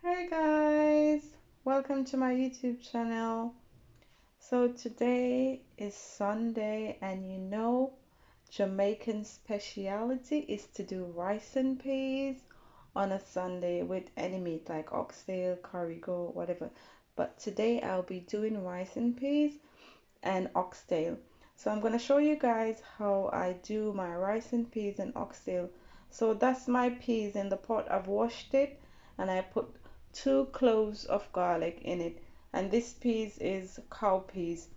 Hey guys, welcome to my YouTube channel. So today is Sunday, and Jamaican speciality is to do rice and peas on a Sunday with any meat like oxtail, curry whatever. But today I'll be doing rice and peas and oxtail. So I'm going to show you guys how I do my rice and peas and oxtail. So that's my peas in the pot. I've washed it and I put 2 cloves of garlic in it. And this peas is cow peas.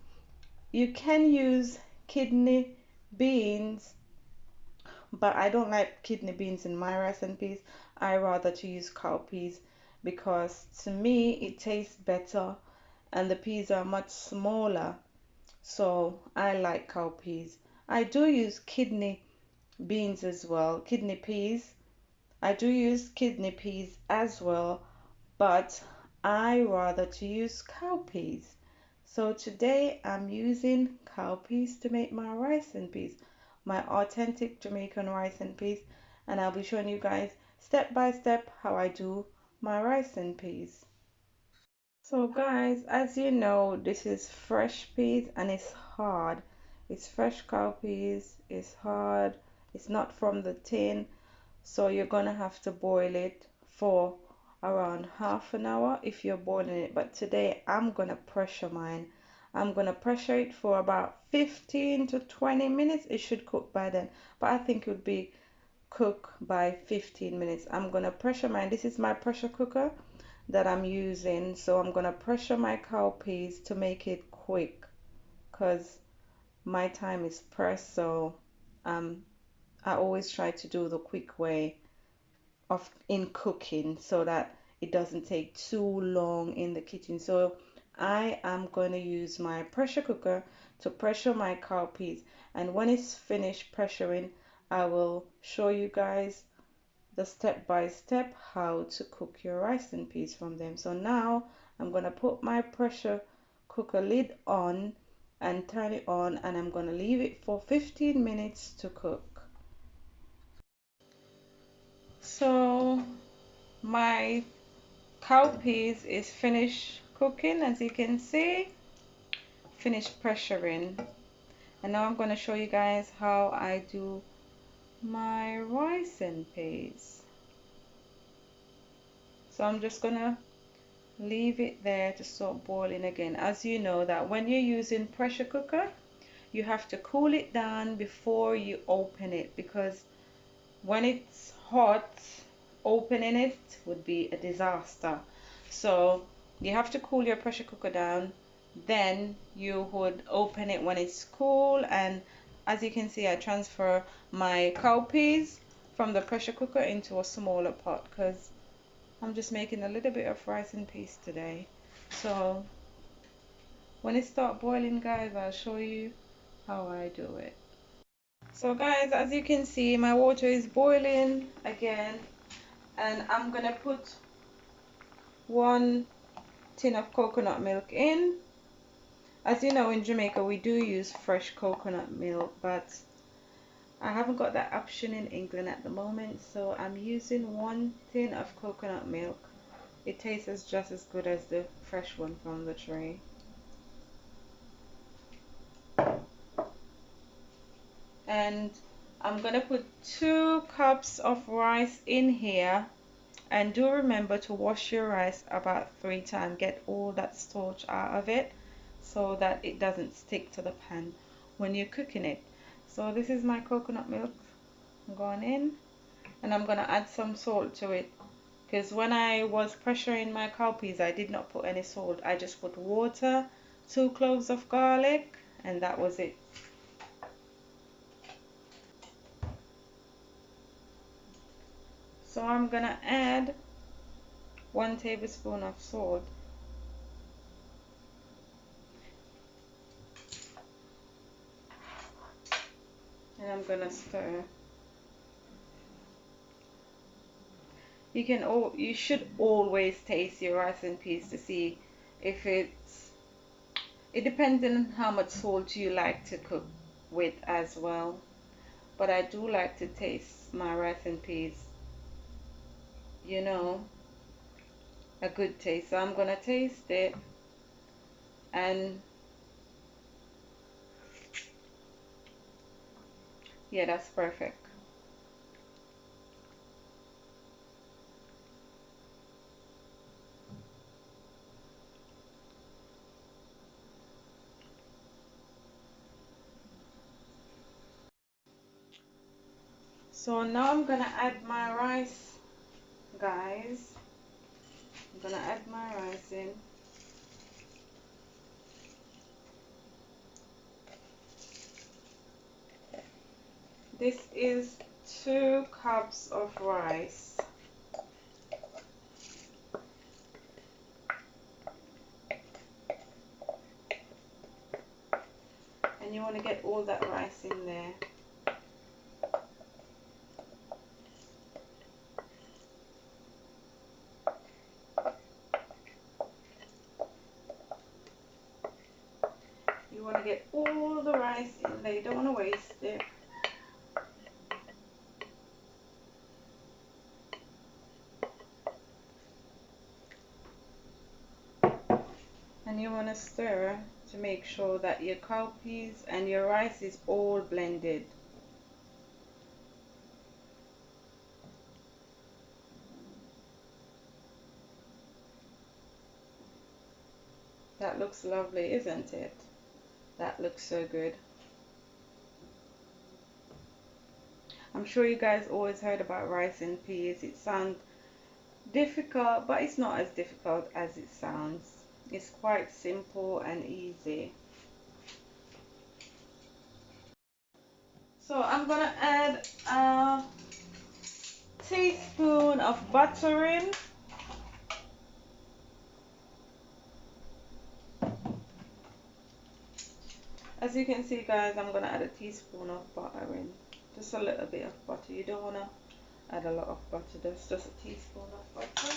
You can use kidney beans, but I don't like kidney beans in my rice and peas. I rather to use cow peas because to me it tastes better and the peas are much smaller, so I like cowpeas. I do use kidney beans as well, kidney peas. I do use kidney peas as well, but I rather to use cowpeas. So today I'm using cowpeas to make my rice and peas, my authentic Jamaican rice and peas, and I'll be showing you guys step by step how I do my rice and peas. So guys, as you know, this is fresh peas and it's hard. It's fresh cow peas, it's hard, it's not from the tin, so you're gonna have to boil it for around half an hour if you're boiling it. But today I'm gonna pressure mine. I'm gonna pressure it for about 15 to 20 minutes. It should cook by then, but I think it would be cook by 15 minutes. I'm gonna pressure mine. This is my pressure cooker that I'm using. So I'm gonna pressure my cowpeas to make it quick because my time is pressed. So um, I always try to do the quick way of in cooking so that it doesn't take too long in the kitchen. So I am going to use my pressure cooker to pressure my cowpeas, and when it's finished pressuring I will show you guys the step by step how to cook your rice and peas from them. So now I'm going to put my pressure cooker lid on and turn it on, and I'm going to leave it for 15 minutes to cook. So my cowpeas is finished cooking, as you can see, finished pressuring, and now I'm going to show you guys how I do my rice and peas. So I'm just gonna leave it there to start boiling again. As you know that when you're using pressure cooker, you have to cool it down before you open it, because when it's hot, opening it would be a disaster. So you have to cool your pressure cooker down, then you would open it when it's cool. And as you can see, I transfer my cowpeas from the pressure cooker into a smaller pot because I'm just making a little bit of rice and peas today. So when it start boiling, guys, I'll show you how I do it. So guys, as you can see, my water is boiling again, and I'm gonna put 1 tin of coconut milk in. As you know, in Jamaica we do use fresh coconut milk, but I haven't got that option in England at the moment, so I'm using 1 tin of coconut milk. It tastes just as good as the fresh one from the tree. And I'm gonna put 2 cups of rice in here, and do remember to wash your rice about 3 times. Get all that starch out of it so that it doesn't stick to the pan when you're cooking it. So this is my coconut milk going in, and I'm gonna add some salt to it because when I was pressuring my cowpeas I did not put any salt. I just put water, 2 cloves of garlic, and that was it. So I'm gonna add 1 tablespoon of salt, and I'm gonna stir. You should always taste your rice and peas to see if it depends on how much salt you like to cook with as well. But I do like to taste my rice and peas, you know, a good taste. So I'm gonna taste it, and yeah, that's perfect. So now I'm gonna add my rice, guys. I'm gonna add my rice in. This is 2 cups of rice. And you want to get all that rice in there. You want to get all the rice in there. You don't want to waste it. And you want to stir to make sure that your cowpeas and your rice is all blended. That looks lovely, isn't it? That looks so good. I'm sure you guys always heard about rice and peas. It sounds difficult, but it's not as difficult as it sounds. It's quite simple and easy. So I'm gonna add a teaspoon of butter in. As you can see, guys, I'm gonna add a teaspoon of butter in. Just a little bit of butter. You don't wanna add a lot of butter. That's just a teaspoon of butter.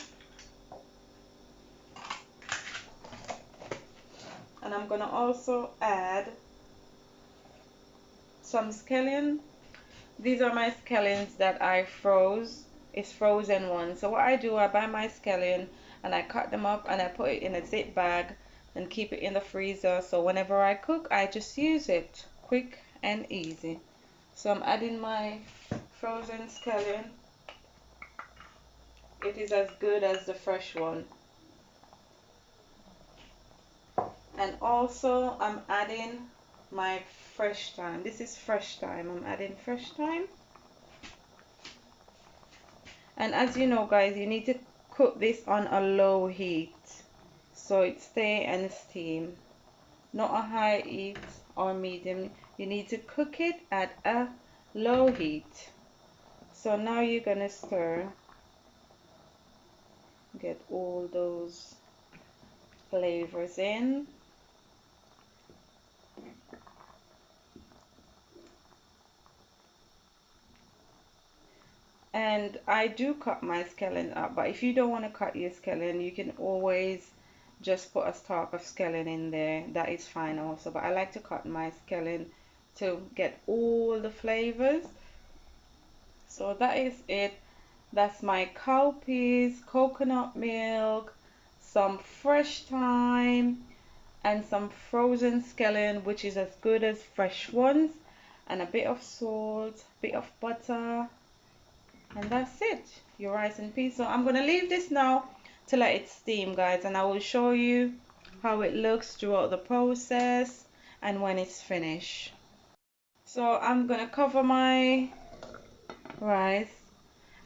And I'm gonna also add some scallion. These are my scallions that I froze. It's frozen one. So what I do, I buy my scallion and I cut them up and I put it in a zip bag and keep it in the freezer. So whenever I cook, I just use it quick and easy. So I'm adding my frozen scallion. It is as good as the fresh one. And also I'm adding my fresh thyme. This is fresh thyme. I'm adding fresh thyme. And as you know, guys, you need to cook this on a low heat so it stay and steam, not a high heat or medium. You need to cook it at a low heat. So now you're gonna stir, get all those flavors in. And I do cut my scallion up, but if you don't want to cut your scallion, you can always just put a stalk of scallion in there. That is fine also, but I like to cut my scallion to get all the flavors. So that is it. That's my cowpeas, coconut milk, some fresh thyme, and some frozen scallion, which is as good as fresh ones, and a bit of salt, bit of butter, and that's it, your rice and peas. So I'm gonna leave this now to let it steam, guys, and I will show you how it looks throughout the process and when it's finished. So I'm gonna cover my rice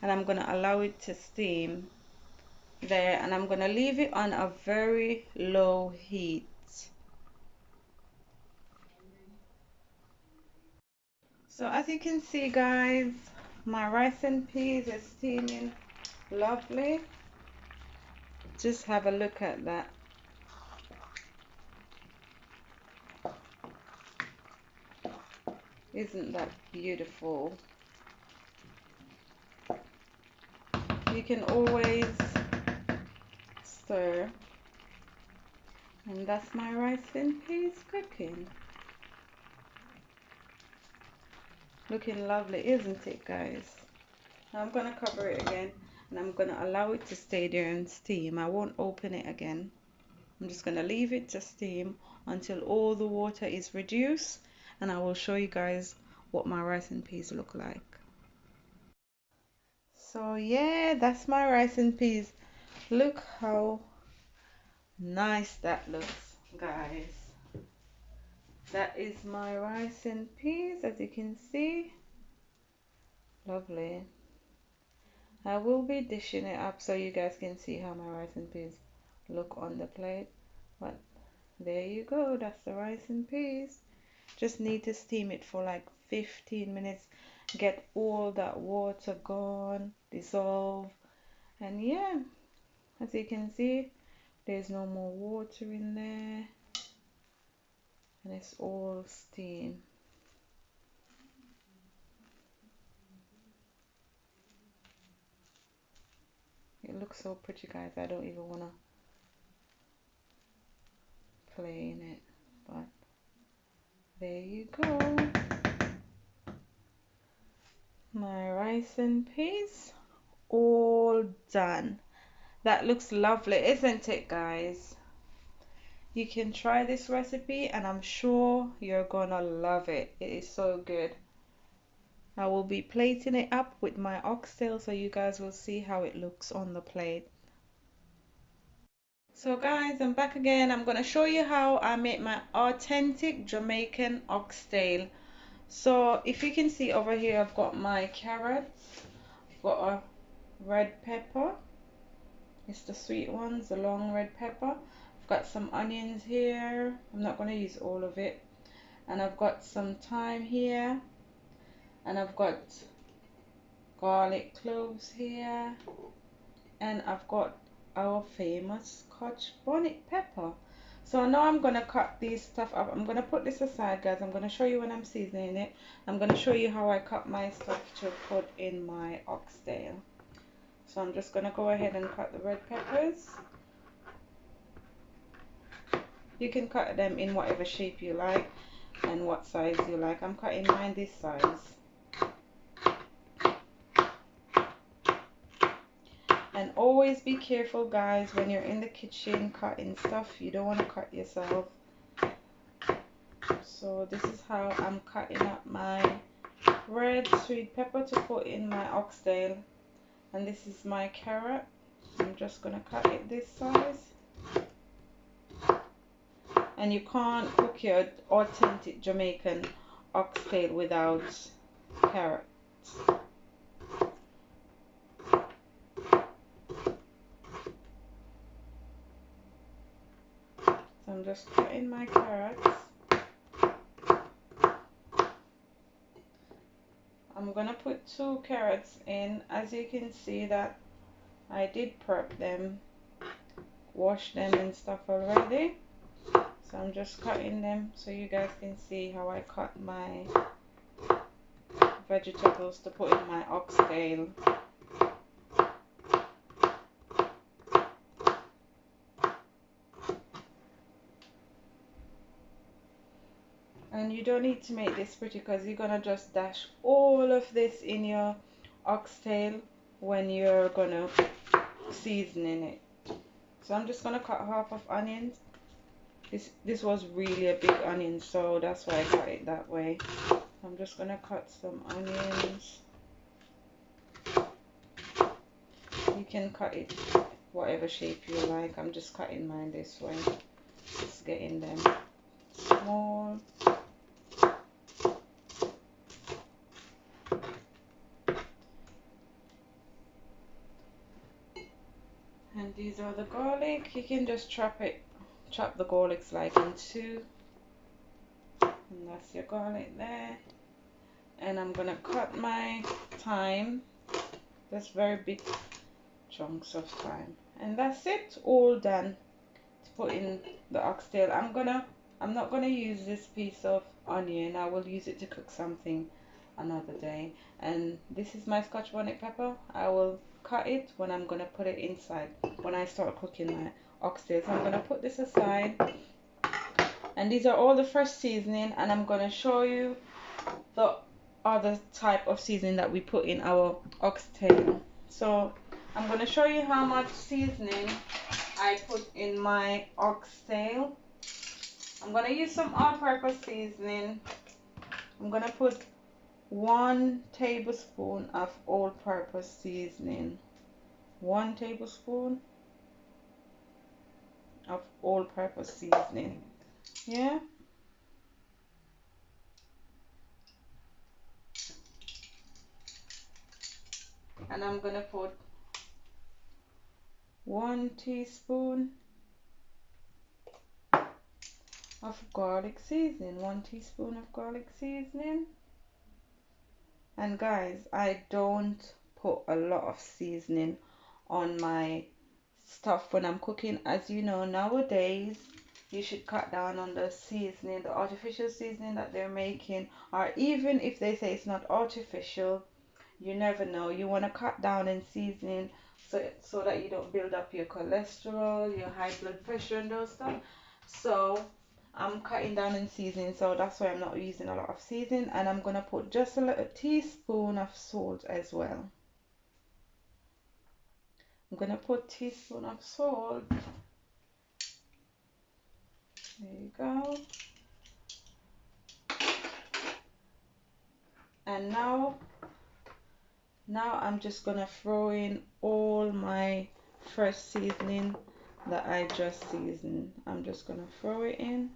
and I'm gonna allow it to steam there, and I'm gonna leave it on a very low heat. So as you can see, guys, my rice and peas is steaming lovely. Just have a look at that. Isn't that beautiful? You can always stir. And that's my rice and peas cooking. Looking lovely, isn't it, guys? Now I'm gonna cover it again. and I'm gonna allow it to stay there and steam. I won't open it again. I'm just gonna leave it to steam until all the water is reduced, and I will show you guys what my rice and peas look like. So yeah, that's my rice and peas. Look how nice that looks, guys. That is my rice and peas, as you can see. Lovely. I will be dishing it up so you guys can see how my rice and peas look on the plate. But there you go, that's the rice and peas. Just need to steam it for like 15 minutes, get all that water gone, dissolve, and yeah, as you can see, there's no more water in there, and it's all steam. It looks so pretty, guys. I don't even want to play in it, but there you go. My rice and peas all done. That looks lovely, isn't it, guys? You can try this recipe and I'm sure you're gonna love it. It is so good. I will be plating it up with my oxtail so you guys will see how it looks on the plate. So guys, I'm back again. I'm gonna show you how I make my authentic Jamaican oxtail. So if you can see over here, I've got my carrots, I've got a red pepper. It's the sweet ones, the long red pepper. I've got some onions here. I'm not gonna use all of it. And I've got some thyme here. And I've got garlic cloves here. And I've got our famous Scotch bonnet pepper. So now I'm gonna cut these stuff up. I'm gonna put this aside, guys. I'm gonna show you when I'm seasoning it. I'm gonna show you how I cut my stuff to put in my oxtail. So I'm just gonna go ahead and cut the red peppers. You can cut them in whatever shape you like and what size you like. I'm cutting mine this size. And always be careful, guys, when you're in the kitchen cutting stuff. You don't want to cut yourself. So this is how I'm cutting up my red sweet pepper to put in my oxtail. And this is my carrot. I'm just going to cut it this size. And you can't cook your authentic Jamaican oxtail without carrots. So I'm just cutting my carrots. I'm gonna put 2 carrots in. As you can see that I did prep them, wash them and stuff already. So I'm just cutting them so you guys can see how I cut my vegetables to put in my oxtail. And you don't need to make this pretty because you're gonna just dash all of this in your oxtail when you're gonna season it. So I'm just gonna cut half of onions. This was really a big onion, so that's why I cut it that way. I'm just gonna cut some onions. You can cut it whatever shape you like. I'm just cutting mine this way. Just getting them small. And these are the garlic. You can just chop the garlics like in 2. And that's your garlic there. And I'm gonna cut my thyme. That's very big chunks of thyme. And that's it, all done to put in the oxtail. I'm not gonna use this piece of onion. I will use it to cook something another day. And this is my Scotch bonnet pepper. I will cut it when I'm gonna put it inside when I start cooking my oxtail. So I'm gonna put this aside. And these are all the fresh seasoning, and I'm gonna show you the other type of seasoning that we put in our oxtail. So I'm going to show you how much seasoning I put in my oxtail. I'm going to use some all-purpose seasoning. I'm going to put 1 tablespoon of all-purpose seasoning. 1 tablespoon of all-purpose seasoning. Yeah. And I'm going to put 1 teaspoon of garlic seasoning. 1 teaspoon of garlic seasoning. And guys, I don't put a lot of seasoning on my stuff when I'm cooking. As you know, nowadays you should cut down on the seasoning, the artificial seasoning that they're making, or even if they say it's not artificial, you never know. You want to cut down in seasoning so that you don't build up your cholesterol, your high blood pressure and those stuff. So I'm cutting down in seasoning, so that's why I'm not using a lot of seasoning. And I'm gonna put just a little teaspoon of salt as well. I'm gonna put teaspoon of salt. There you go. And now I'm just gonna throw in all my fresh seasoning that I just seasoned. I'm just gonna throw in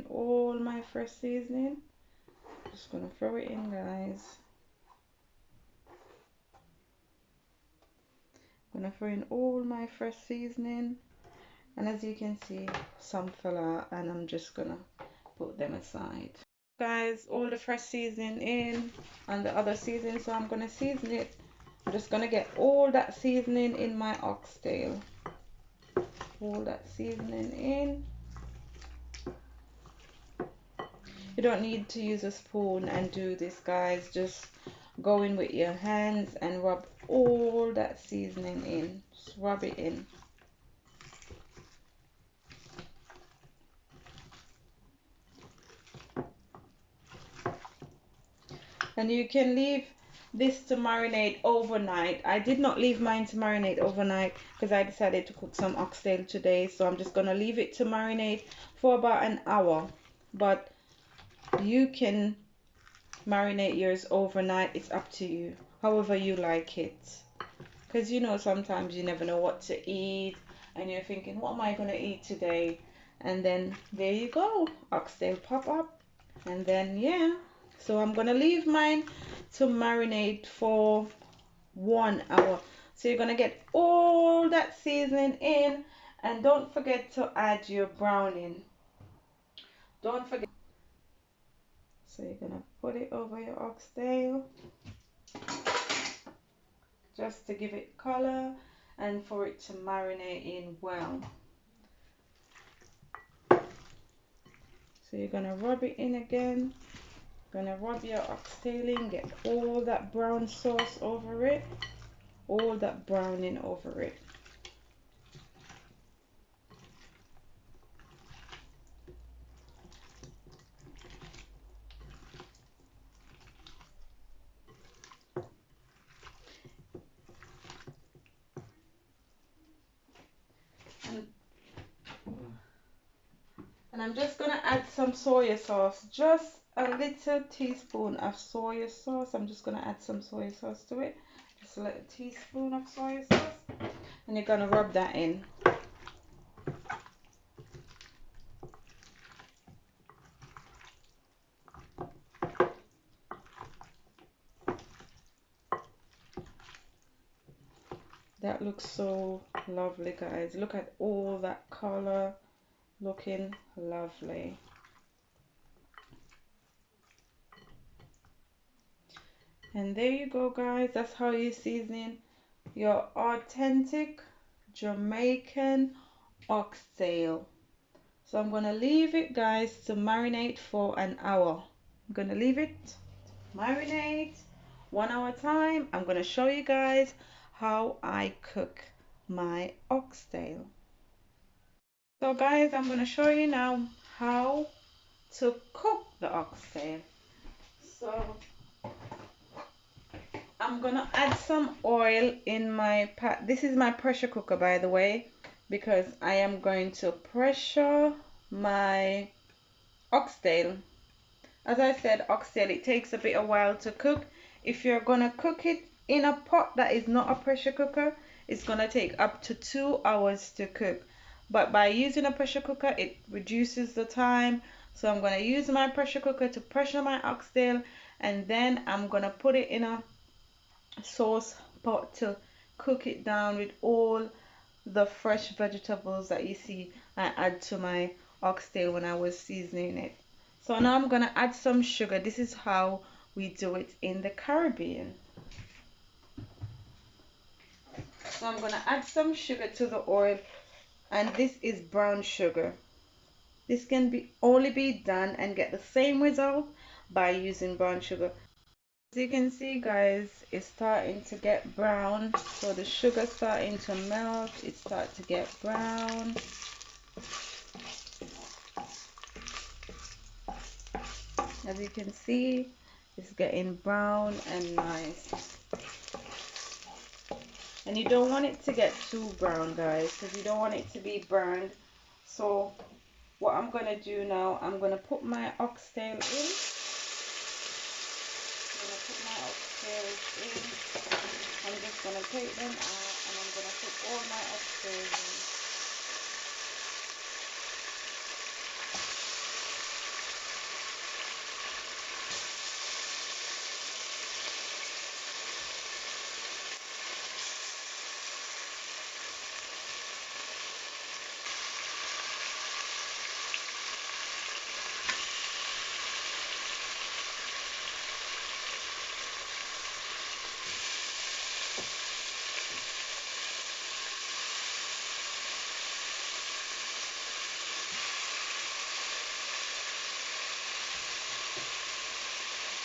all my fresh seasoning. Just gonna throw it in, guys. Gonna throw in all my fresh seasoning, and as you can see, some fell out, and I'm just gonna put them aside. Guys, all the fresh seasoning in and the other seasoning, so I'm gonna season it. I'm just gonna get all that seasoning in my oxtail. All that seasoning in. You don't need to use a spoon and do this, guys. Just go in with your hands and rub all that seasoning in. Just rub it in. And you can leave this to marinate overnight. I did not leave mine to marinate overnight because I decided to cook some oxtail today. So I'm just going to leave it to marinate for about an hour. But you can marinate yours overnight. It's up to you, however you like it. Because you know, sometimes you never know what to eat. And you're thinking, what am I going to eat today? And then there you go. Oxtail pop up. And then, yeah. So I'm going to leave mine to marinate for 1 hour. So you're going to get all that seasoning in. And don't forget to add your browning. Don't forget. So you're going to put it over your oxtail. Just to give it color and for it to marinate in well. So you're going to rub it in again. Gonna rub your oxtail in, get all that brown sauce over it, all that browning over it. And I'm just gonna add some soy sauce, just a little teaspoon of soy sauce. I'm just gonna add some soy sauce to it, just a little teaspoon of soy sauce, and you're gonna rub that in. That looks so lovely, guys. Look at all that color, looking lovely. And there you go, guys. That's how you season your authentic Jamaican oxtail. So I'm gonna leave it, guys, to marinate for an hour. I'm gonna leave it marinate 1 hour time. I'm gonna show you guys how I cook my oxtail. So guys, I'm gonna show you now how to cook the oxtail. So I'm gonna add some oil in my pot. This is my pressure cooker, by the way, because I am going to pressure my oxtail. As I said, oxtail, it takes a bit a while to cook. If you're gonna cook it in a pot that is not a pressure cooker, it's gonna take up to 2 hours to cook. But by using a pressure cooker, it reduces the time. So I'm gonna use my pressure cooker to pressure my oxtail, and then I'm gonna put it in a sauce pot to cook it down with all the fresh vegetables that you see I add to my oxtail when I was seasoning it. So now I'm gonna add some sugar. This is how we do it in the Caribbean. So I'm gonna add some sugar to the oil, and this is brown sugar. This can be only be done and get the same result by using brown sugar. As you can see, guys, it's starting to get brown. So the sugar starting to melt. It starts to get brown. As you can see, it's getting brown and nice. And you don't want it to get too brown, guys, because you don't want it to be burned. So what I'm gonna do now, I'm gonna put my oxtail in. I'm just gonna take them out, and I'm gonna put all my oxtails in.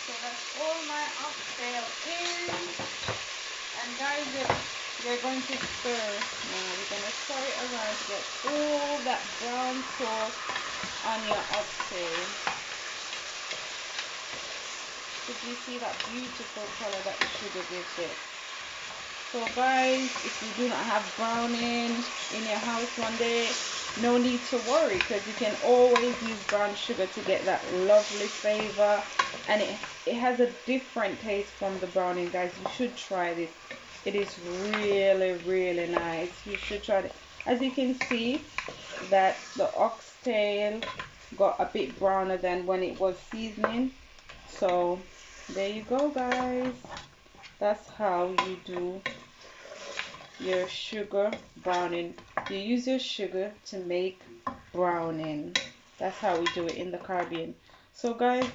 So that's all my oxtail in. And guys, you're going to stir. Now we're going to stir it around to get all that brown sauce on your oxtail. Did you see that beautiful color that the sugar gives it? So guys, if you do not have browning in your house one day, no need to worry, because you can always use brown sugar to get that lovely flavor, and it has a different taste from the browning. Guys, you should try this. It is really nice. You should try it. As you can see, that the oxtail got a bit browner than when it was seasoning. So there you go, guys. That's how you do your sugar browning. You use your sugar to make browning. That's how we do it in the Caribbean. So guys,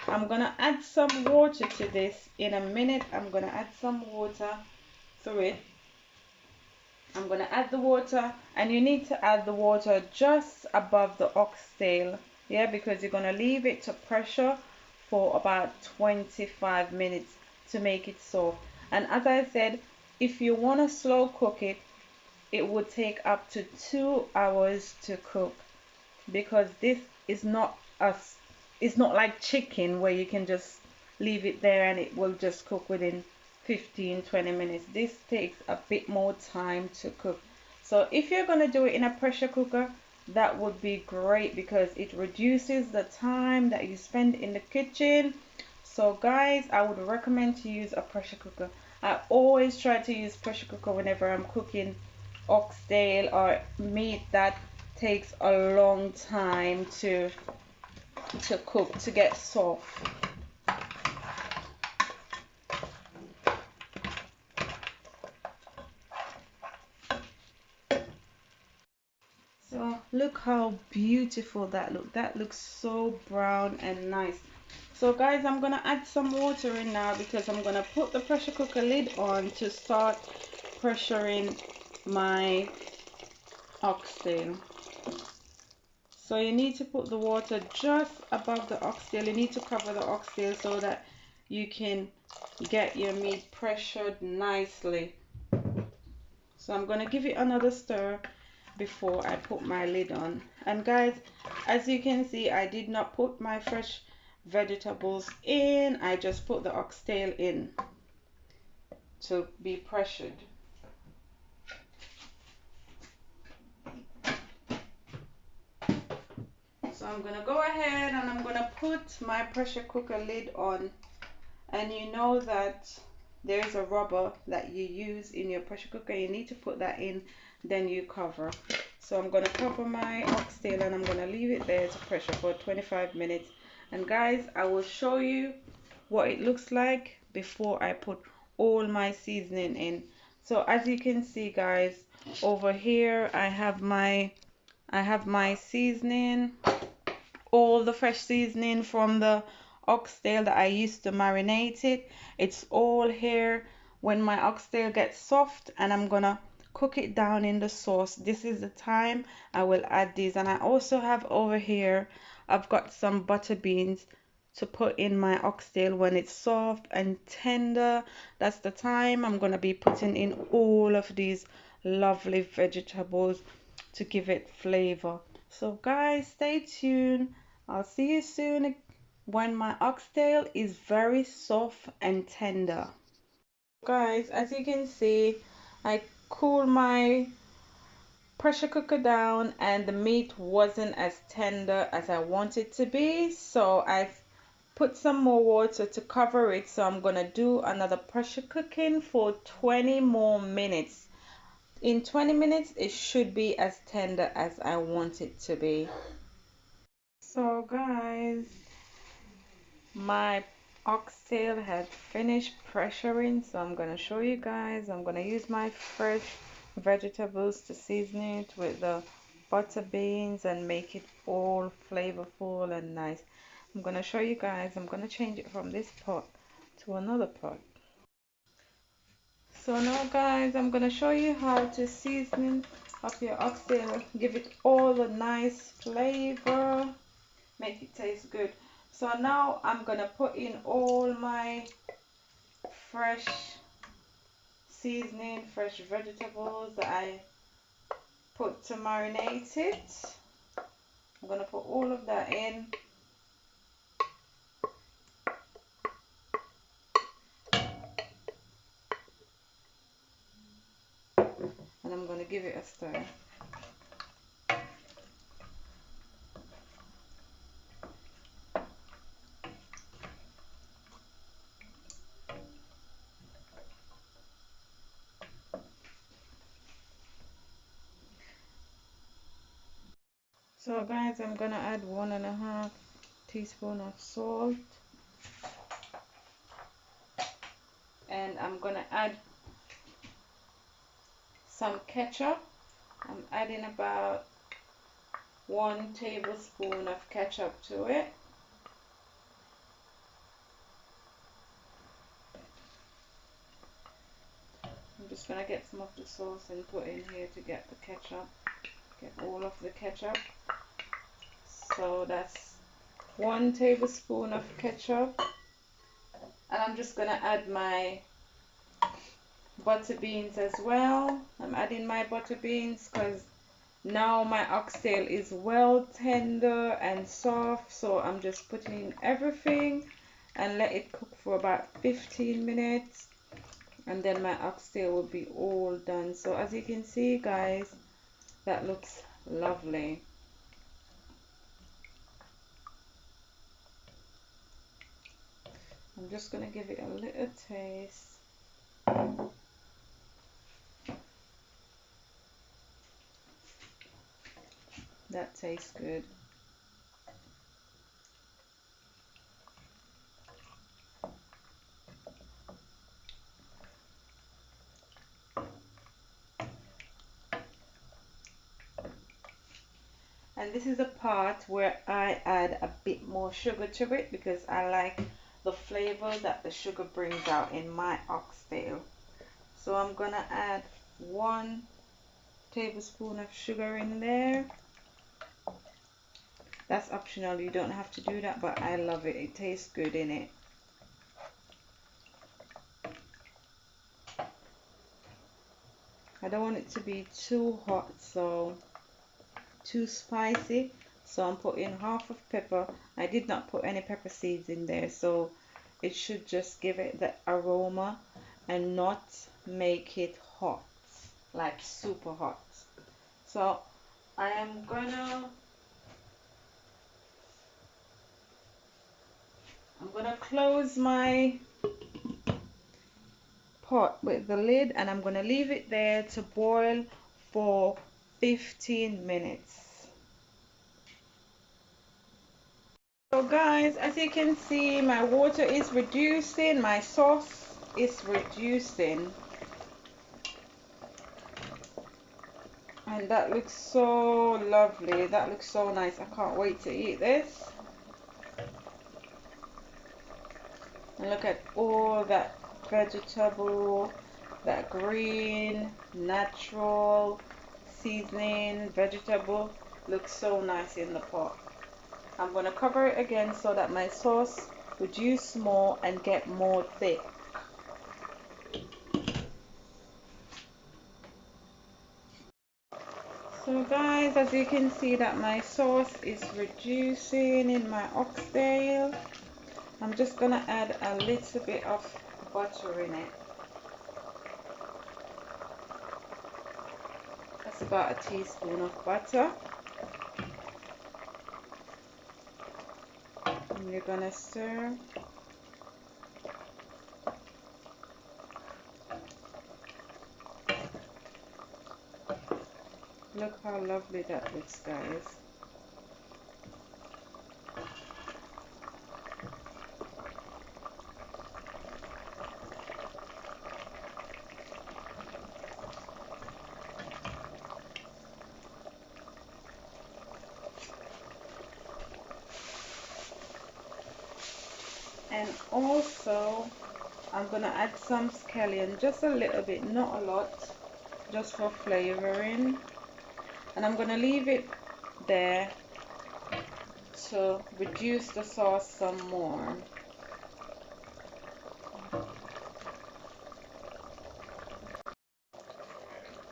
I'm gonna add some water to this in a minute. I'm gonna add some water to it. I'm gonna add the water, and you need to add the water just above the oxtail, yeah, because you're gonna leave it to pressure for about 25 minutes to make it soft. And as I said, if you want to slow cook it, it would take up to 2 hours to cook, because this is not it's not like chicken where you can just leave it there and it will just cook within 15-20 minutes. This takes a bit more time to cook. So if you're going to do it in a pressure cooker, that would be great, because it reduces the time that you spend in the kitchen. So guys, I would recommend to use a pressure cooker. I always try to use pressure cooker whenever I'm cooking oxtail or meat that takes a long time to cook, to get soft. So look how beautiful that looks. That looks so brown and nice. So guys, I'm gonna add some water in now, because I'm gonna put the pressure cooker lid on to start pressuring my oxtail. So you need to put the water just above the oxtail. You need to cover the oxtail so that you can get your meat pressured nicely. So I'm gonna give it another stir before I put my lid on. And guys, as you can see, I did not put my fresh vegetables in. I just put the oxtail in. to be pressured. So I'm gonna go ahead and I'm gonna put my pressure cooker lid on, and you know that there's a rubber that you use in your pressure cooker. You need to put that in, then you cover. So I'm gonna cover my oxtail and I'm gonna leave it there to pressure for 25 minutes. And guys, I will show you what it looks like before I put all my seasoning in. So as you can see, guys, over here I have my seasoning, all the fresh seasoning from the oxtail that I used to marinate it. It's all here. When my oxtail gets soft and I'm gonna cook it down in the sauce, this is the time I will add these. And I also have over here, I've got some butter beans to put in my oxtail when it's soft and tender. That's the time I'm gonna be putting in all of these lovely vegetables to give it flavor. So guys, stay tuned. I'll see you soon when my oxtail is very soft and tender. Guys, as you can see, I cooled my pressure cooker down and the meat wasn't as tender as I want it to be. So I've put some more water to cover it. So I'm gonna do another pressure cooking for 20 more minutes. In 20 minutes, it should be as tender as I want it to be. So guys, my oxtail had finished pressuring, so I'm gonna show you guys. I'm gonna use my fresh vegetables to season it with the butter beans and make it all flavorful and nice. I'm gonna show you guys. I'm gonna change it from this pot to another pot. So now guys, I'm gonna show you how to season up your oxtail, give it all the nice flavor, make it taste good. So now I'm gonna put in all my fresh seasoning, fresh vegetables that I put to marinate it. I'm gonna put all of that in. And I'm gonna give it a stir. So guys, I'm gonna add 1.5 teaspoon of salt, and I'm gonna add some ketchup. I'm adding about 1 tablespoon of ketchup to it. I'm just gonna get some of the sauce and put in here to get the ketchup, get all of the ketchup. So that's 1 tablespoon of ketchup, and I'm just gonna add my butter beans as well. I'm adding my butter beans because now my oxtail is well tender and soft, so I'm just putting in everything and let it cook for about 15 minutes, and then my oxtail will be all done. So as you can see guys, that looks lovely. I'm just gonna give it a little taste. That tastes good. And this is a part where I add a bit more sugar to it because I like the flavor that the sugar brings out in my oxtail. So I'm gonna add 1 tablespoon of sugar in there. That's optional, you don't have to do that, but I love it. It tastes good in it. I don't want it to be too hot, so too spicy, so I'm putting half of pepper. I did not put any pepper seeds in there, so it should just give it the aroma and not make it hot, like super hot. So I am gonna close my pot with the lid, and I'm gonna leave it there to boil for 15 minutes. So guys, as you can see, my water is reducing, my sauce is reducing, and that looks so lovely. That looks so nice. I can't wait to eat this. And look at all that vegetable, that green, natural seasoning, vegetable. Looks so nice in the pot. I'm going to cover it again so that my sauce reduce more and get more thick. So guys, as you can see that my sauce is reducing in my oxtail, I'm just going to add a little bit of butter in it. That's about a teaspoon of butter. And you're going to stir. Look how lovely that looks, guys. And also, I'm gonna add some scallion, just a little bit, not a lot, just for flavoring. And I'm gonna leave it there to reduce the sauce some more.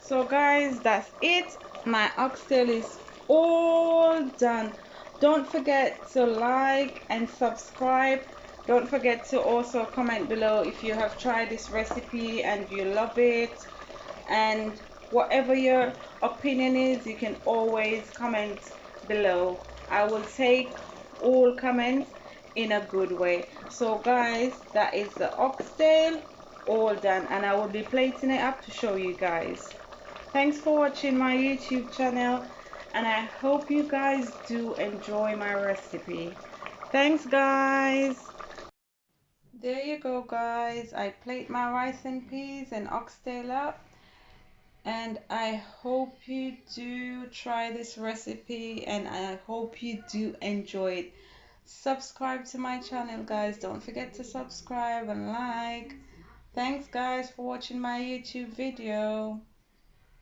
So guys, that's it. My oxtail is all done. Don't forget to like and subscribe. Don't forget to also comment below if you have tried this recipe and you love it. And whatever your opinion is, you can always comment below. I will take all comments in a good way. So guys, that is the oxtail all done, and I will be plating it up to show you guys. Thanks for watching my YouTube channel, and I hope you guys do enjoy my recipe. Thanks guys. There you go guys, I plate my rice and peas and oxtail up, and I hope you do try this recipe, and I hope you do enjoy it. Subscribe to my channel guys, don't forget to subscribe and like. Thanks guys for watching my YouTube video.